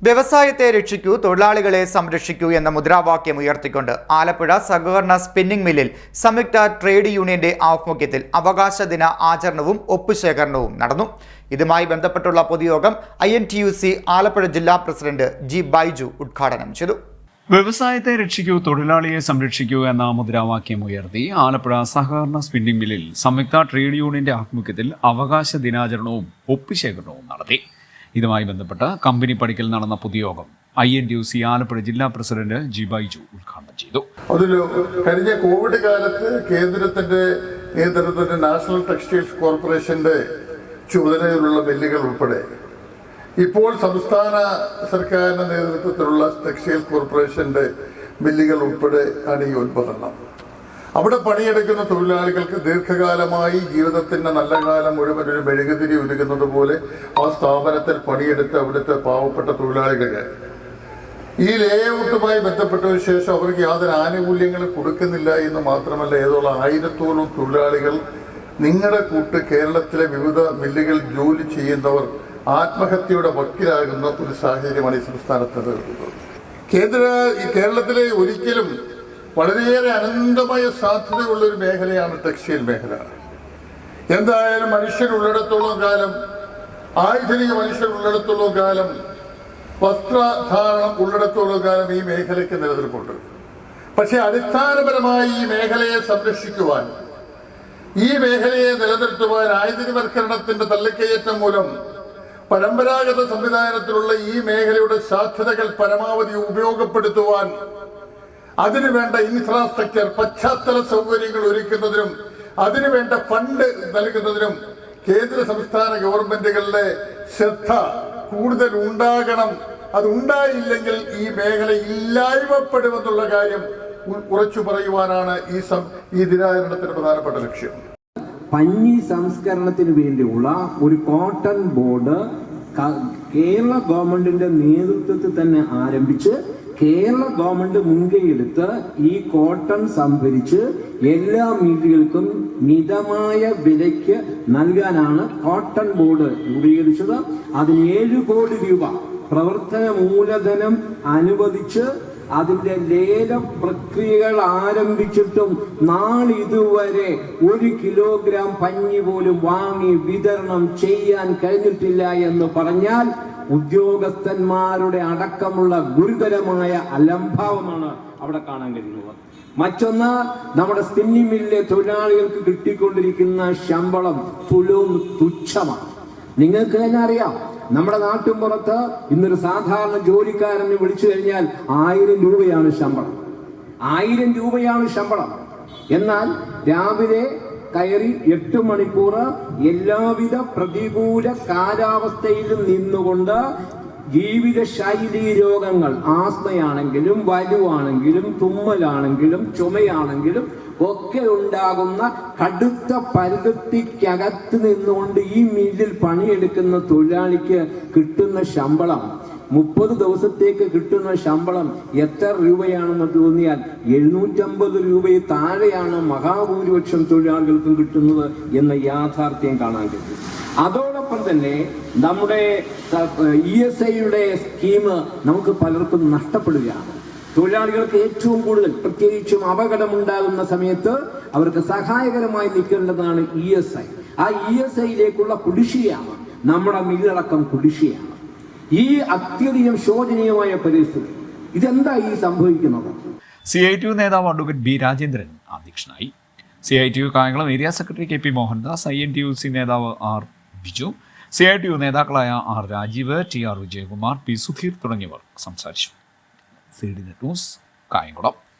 വ്യവസായത്തെ രക്ഷിക്കൂ, തൊഴിലാളികളെ സംരക്ഷിക്കൂ എന്ന മുദ്രാവാക്യം ഉയർത്തിക്കൊണ്ട് ആലപ്പുഴ സഹകരണ സ്പിന്നിംഗ് മില്ലിൽ സംയുക്ത ട്രേഡ് യൂണിയന്റെ ആഭിമുഖ്യത്തിൽ അവകാശ ദിന ആചരണവും ഒപ്പുശേഖരണവും നടന്നു. ഇതുമായി ബന്ധപ്പെട്ടുള്ള പൊതുയോഗം INTUC ആലപ്പുഴ ജില്ലാ പ്രസിഡന്റ് G. ബൈജു ഉദ്ഘാടനം ചെയ്തു. വ്യവസായത്തെ രക്ഷിക്കൂ, തൊഴിലാളിയെ സംരക്ഷിക്കൂ എന്ന മുദ്രാവാക്യം ഉയർത്തി ആലപ്പുഴ സഹകരണ സ്പിന്നിംഗ് മില്ലിൽ സംയുക്ത ട്രേഡ് യൂണിയന്റെ ആഭിമുഖ്യത്തിൽ അവകാശ ദിനാചരണവും ഒപ്പുശേഖരണവും നടത്തി. ഇതുമായി ബന്ധപ്പെട്ട് കമ്പനി പടിക്കൽ നടന്ന പൊതുയോഗം INTUC ആലപ്പുഴ ജില്ലാ പ്രസിഡന്റ് G. ബൈജു ഉദ്ഘാടനം ചെയ്തു. കഴിഞ്ഞ കോവിഡ് കാലത്ത് കേന്ദ്രത്തിന്റെ നേതൃത്വത്തിൽ നാഷണൽ ടെക്സ്റ്റൈൽസ് കോർപ്പറേഷന്റെ ചുമതലയിലുള്ള മില്ലുകൾ ഉൾപ്പെടെ ഇപ്പോൾ സംസ്ഥാന സർക്കാരിന്റെ നേതൃത്വത്തിലുള്ള ടെക്സ്റ്റൈൽ കോർപ്പറേഷന്റെ മില്ലുകൾ ഉൾപ്പെടെ ആണ് ഈ ഉത്പാദനം. അവിടെ പണിയെടുക്കുന്ന തൊഴിലാളികൾക്ക് ദീർഘകാലമായി ജീവിതത്തിന്റെ നല്ല കാലം മുഴുവൻ ഒരു മെഴുകുതിരി ഒരുക്കുന്നത് പോലെ ആ സ്ഥാപനത്തിൽ പണിയെടുത്ത് അവിടുത്തെ പാവപ്പെട്ട തൊഴിലാളികൾക്ക് ഈ ലേഔട്ടുമായി ബന്ധപ്പെട്ടതിനു ശേഷം അവർക്ക് യാതൊരു ആനുകൂല്യങ്ങളും കൊടുക്കുന്നില്ല എന്ന് മാത്രമല്ല, ഏതോളം 1000-ഓളം തൊഴിലാളികൾ നിങ്ങളുടെ കൂട്ട് കേരളത്തിലെ വിവിധ മില്ലുകൾ ജോലി ചെയ്യുന്നവർ ആത്മഹത്യയുടെ വക്കിലാകുന്ന ഒരു സാഹചര്യമാണ് ഈ സംസ്ഥാനത്ത് നിലനിൽക്കുന്നത്. കേരളത്തിലെ ഒരിക്കലും വളരെയേറെ അനന്തമായ സാധ്യതയുള്ള ഒരു മേഖലയാണ് ടെക്സ്റ്റൈൽ മേഖല. എന്തായാലും മനുഷ്യരുള്ളിടത്തോളം കാലം, ആധുനിക മനുഷ്യരുള്ളിടത്തോളം കാലം, വസ്ത്രധാരണം ഉള്ളിടത്തോളം കാലം ഈ മേഖലയ്ക്ക് നിലനിൽപ്പുണ്ട്. പക്ഷെ അടിസ്ഥാനപരമായി ഈ മേഖലയെ സംരക്ഷിക്കുവാൻ, ഈ മേഖലയെ നിലനിർത്തുവാൻ ആധുനികവൽക്കരണത്തിന്റെ തള്ളിക്കയറ്റം മൂലം പരമ്പരാഗത സംവിധാനത്തിലുള്ള ഈ മേഖലയുടെ സാധ്യതകൾ പരമാവധി ഉപയോഗപ്പെടുത്തുവാൻ, അതിനുവേണ്ട ഇൻഫ്രാസ്ട്രക്ചർ, പശ്ചാത്തല സൗകര്യങ്ങൾ ഒരുക്കുന്നതിനും അതിനുവേണ്ട ഫണ്ട് നൽകുന്നതിനും കേന്ദ്ര സംസ്ഥാന ഗവൺമെന്റുകളുടെ ശ്രദ്ധ കൂടുതൽ ഉണ്ടാകണം. അതുണ്ടായില്ലെങ്കിൽ ഈ മേഖല ഇല്ലായ്മപ്പെടുമെന്നുള്ള കാര്യം ഉറച്ചു പറയുവാനാണ് ഈ ദിനാചരണത്തിന്റെ പ്രധാനപ്പെട്ട ലക്ഷ്യം. പഞ്ഞി സംസ്കരണത്തിന് വേണ്ടിയുള്ള ഒരു കോട്ടൺ ബോർഡ് കേരള ഗവൺമെന്റിന്റെ നേതൃത്വത്തിൽ തന്നെ ആരംഭിച്ച് കേരള ഗവൺമെന്റ് മുൻകൈയെടുത്ത് ഈ കോട്ടൺ സംഭരിച്ച് എല്ലാ മില്ലുകൾക്കും മിതമായ വിലയ്ക്ക് നൽകാനാണ് കോട്ടൺ ബോർഡ് രൂപീകരിച്ചത്. അതിന് 7 കോടി രൂപ പ്രവർത്തന മൂലധനം അനുവദിച്ച് അതിന്റെ ലേല പ്രക്രിയകൾ ആരംഭിച്ചിട്ടും നാളിതുവരെ 1 കിലോഗ്രാം പഞ്ഞി പോലും വാങ്ങി വിതരണം ചെയ്യാൻ കഴിഞ്ഞിട്ടില്ല എന്ന് പറഞ്ഞാൽ ഉദ്യോഗസ്ഥന്മാരുടെ അടക്കമുള്ള ഗുരുതരമായ അലംഭാവമാണ് അവിടെ കാണാൻ കഴിയുന്നത്. മറ്റൊന്ന്, നമ്മുടെ സ്പിന്നിംഗ് മില്ലിലെ തൊഴിലാളികൾക്ക് കിട്ടിക്കൊണ്ടിരിക്കുന്ന ശമ്പളം തുച്ഛമാണ്. നിങ്ങൾക്ക് തന്നെ അറിയാം, നമ്മുടെ നാട്ടിൻപുറത്ത് ഇന്നൊരു സാധാരണ ജോലിക്കാരനെ വിളിച്ചു കഴിഞ്ഞാൽ 1000 രൂപയാണ് ശമ്പളം. 1000 രൂപയാണ് ശമ്പളം. എന്നാൽ രാവിലെ കയറി 8 മണിക്കൂർ എല്ലാവിധ പ്രതികൂല കാലാവസ്ഥയിലും നിന്നുകൊണ്ട് ജീവിതശൈലി രോഗങ്ങൾ, ആസ്മയാണെങ്കിലും വലുവാണെങ്കിലും തുമ്മലാണെങ്കിലും ചുമയാണെങ്കിലും ഒക്കെ ഉണ്ടാകുന്ന കടുത്ത പരിതൃപ്തിക്കകത്ത് നിന്നുകൊണ്ട് ഈ മില്ലിൽ പണിയെടുക്കുന്ന തൊഴിലാളിക്ക് കിട്ടുന്ന ശമ്പളം, 30 ദിവസത്തേക്ക് കിട്ടുന്ന ശമ്പളം എത്ര രൂപയാണെന്ന് തോന്നിയാൽ 750 രൂപയിൽ താഴെയാണ് മഹാഭൂരിപക്ഷം തൊഴിലാളികൾക്കും കിട്ടുന്നത് എന്ന യാഥാർത്ഥ്യം കാണാൻ കഴിയും. അതോടൊപ്പം തന്നെ നമ്മുടെ ESIയുടെ സ്കീം നമുക്ക് പലർക്കും നഷ്ടപ്പെടുകയാണ്. തൊഴിലാളികൾക്ക് ഏറ്റവും കൂടുതൽ, പ്രത്യേകിച്ചും അപകടമുണ്ടാകുന്ന സമയത്ത് അവർക്ക് സഹായകരമായി നിൽക്കേണ്ടതാണ് ESI. ആ ESIയിലേക്കുള്ള കുടിശ്ശികയാണ് നമ്മുടെ മില്ലടക്കം കുടിശ്ശികയാണ്. ഈ അത്യധികം ശോചനീയമായ പരിസ്ഥിതി, ഇതെന്താ ഈ സംഭവിക്കുന്നത്? CITU നേതാവ് അഡ്വക്കേറ്റ് B. രാജേന്ദ്രൻ അധ്യക്ഷനായി. CITU Kayamkulam area secretary KP Mohandas, INTUC നേതാവ് R. ബിജു, CITU നേതാക്കളായ R. Rajeev, TR. Vijayakumar, P. Sudheer തുടങ്ങിയവർ സംസാരിച്ചു. CDNet news, Kayamkulam.